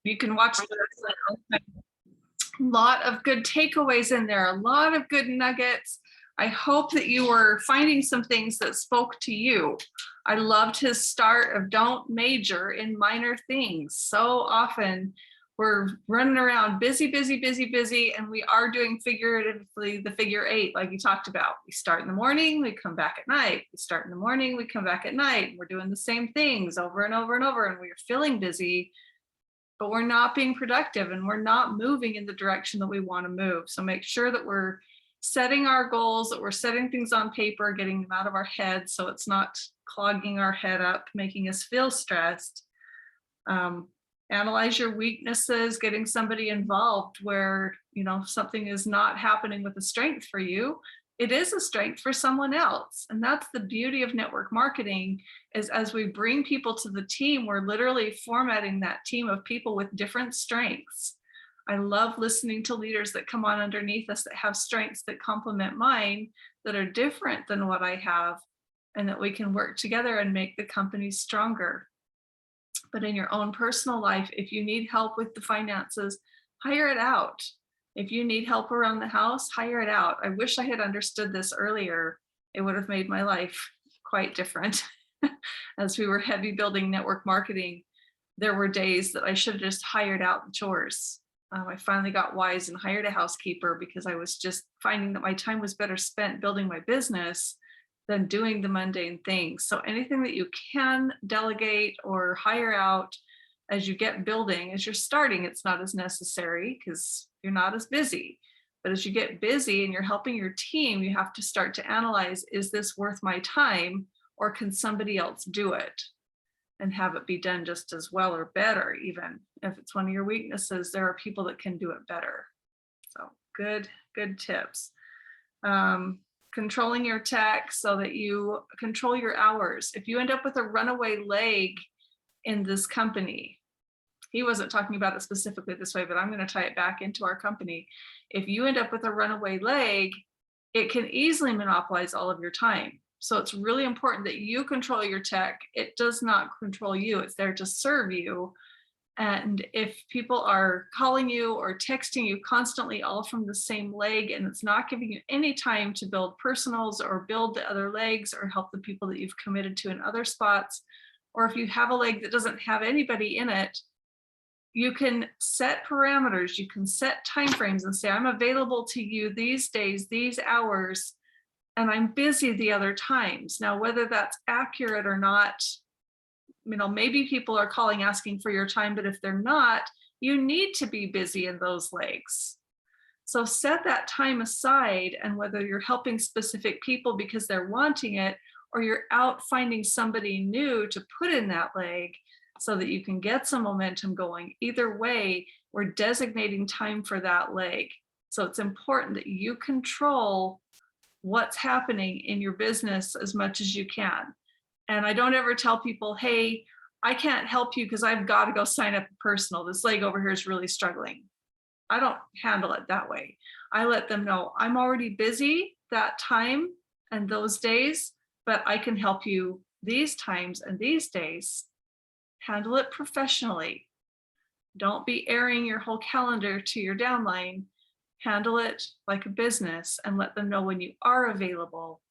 You can watch a lot of good takeaways in there, a lot of good nuggets. I hope that you were finding some things that spoke to you. I loved his start of don't major in minor things. So often we're running around busy, and we are doing figuratively the figure 8, like you talked about. We start in the morning, we come back at night. We start in the morning, we come back at night. We're doing the same things over and over and over, and we're feeling busy, but we're not being productive and we're not moving in the direction that we want to move. So make sure that we're setting our goals, that we're setting things on paper, getting them out of our head so it's not clogging our head up, making us feel stressed. Analyze your weaknesses, getting somebody involved where, something is not happening with a strength for you. It is a strength for someone else. And that's the beauty of network marketing, is as we bring people to the team, we're literally formatting that team of people with different strengths. I love listening to leaders that come on underneath us that have strengths that complement mine, that are different than what I have, and that we can work together and make the company stronger. But in your own personal life, if you need help with the finances, hire it out. If you need help around the house, hire it out. I wish I had understood this earlier. It would have made my life quite different. As we were heavy building network marketing, there were days that I should have just hired out the chores. I finally got wise and hired a housekeeper because I was just finding that my time was better spent building my business than doing the mundane things. So anything that you can delegate or hire out as you get building, as you're starting, it's not as necessary because you're not as busy. But as you get busy and you're helping your team, you have to start to analyze, is this worth my time, or can somebody else do it and have it be done just as well or better? Even if it's one of your weaknesses, there are people that can do it better. So good tips. Controlling your tech so that you control your hours. If you end up with a runaway leg in this company, he wasn't talking about it specifically this way, but I'm going to tie it back into our company. If you end up with a runaway leg, it can easily monopolize all of your time. So it's really important that you control your tech. It does not control you. It's there to serve you. And if people are calling you or texting you constantly all from the same leg, and it's not giving you any time to build personals or build the other legs or help the people that you've committed to in other spots, or if you have a leg that doesn't have anybody in it, you can set parameters, you can set timeframes and say, I'm available to you these days, these hours, and I'm busy the other times. Now, whether that's accurate or not, maybe people are calling asking for your time, but if they're not, you need to be busy in those legs. So set that time aside, and whether you're helping specific people because they're wanting it, or you're out finding somebody new to put in that leg so that you can get some momentum going, either way, we're designating time for that leg. So it's important that you control what's happening in your business as much as you can. And I don't ever tell people, hey, I can't help you because I've got to go sign up a personal. This leg over here is really struggling. I don't handle it that way. I let them know I'm already busy that time and those days, but I can help you these times and these days. Handle it professionally. Don't be airing your whole calendar to your downline. Handle it like a business and let them know when you are available.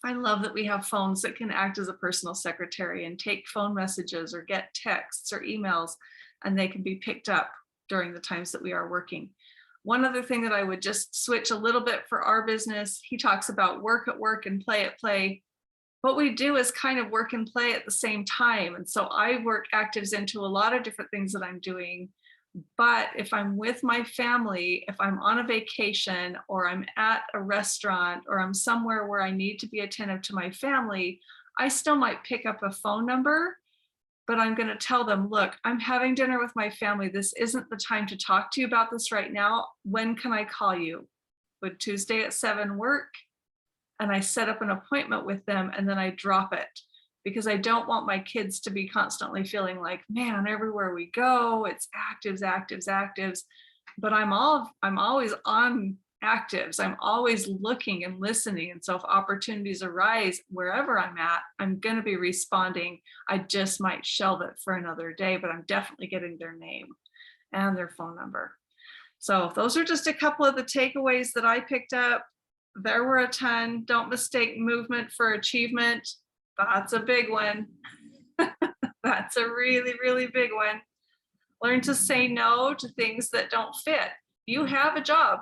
I love that we have phones that can act as a personal secretary and take phone messages or get texts or emails, and they can be picked up during the times that we are working. One other thing that I would just switch a little bit for our business, he talks about work at work and play at play. What we do is kind of work and play at the same time. And so I work actives into a lot of different things that I'm doing. But if I'm with my family, if I'm on a vacation or I'm at a restaurant or I'm somewhere where I need to be attentive to my family, I still might pick up a phone number, but I'm going to tell them, look, I'm having dinner with my family. This isn't the time to talk to you about this right now. When can I call you? Would Tuesday at 7 work? And I set up an appointment with them and then I drop it, because I don't want my kids to be constantly feeling like, man, everywhere we go, it's actives. But I'm always on actives. I'm always looking and listening. And so if opportunities arise wherever I'm at, I'm going to be responding. I just might shelve it for another day, but I'm definitely getting their name and their phone number. So those are just a couple of the takeaways that I picked up. There were a ton. Don't mistake movement for achievement. That's a big one. That's a really, really big one. Learn to say no to things that don't fit. You have a job.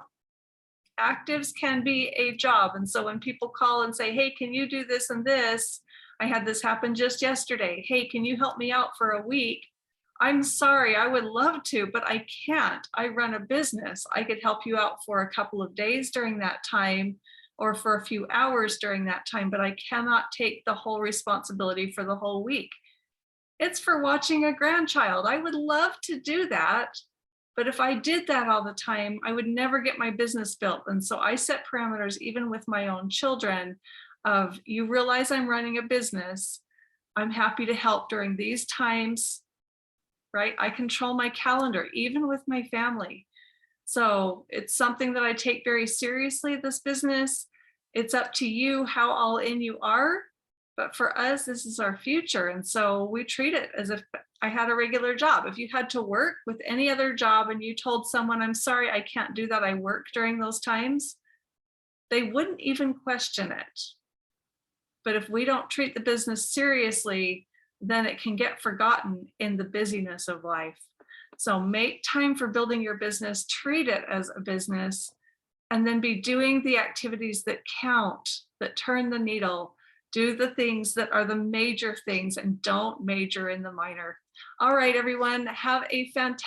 Actives can be a job. And so when people call and say, hey, can you do this and this? I had this happen just yesterday. Hey, can you help me out for a week? I'm sorry, I would love to, but I can't. I run a business. I could help you out for a couple of days during that time or for a few hours during that time, but I cannot take the whole responsibility for the whole week. It's for watching a grandchild. I would love to do that. But if I did that all the time, I would never get my business built. And so I set parameters, even with my own children, of you realize I'm running a business. I'm happy to help during these times, right? I control my calendar, even with my family. So it's something that I take very seriously, this business. It's up to you how all in you are. But for us, this is our future. And so we treat it as if I had a regular job. If you had to work with any other job and you told someone, I'm sorry, I can't do that, I work during those times, they wouldn't even question it. But if we don't treat the business seriously, then it can get forgotten in the busyness of life. So make time for building your business, treat it as a business, and then be doing the activities that count, that turn the needle. Do the things that are the major things and don't major in the minor. All right, everyone, have a fantastic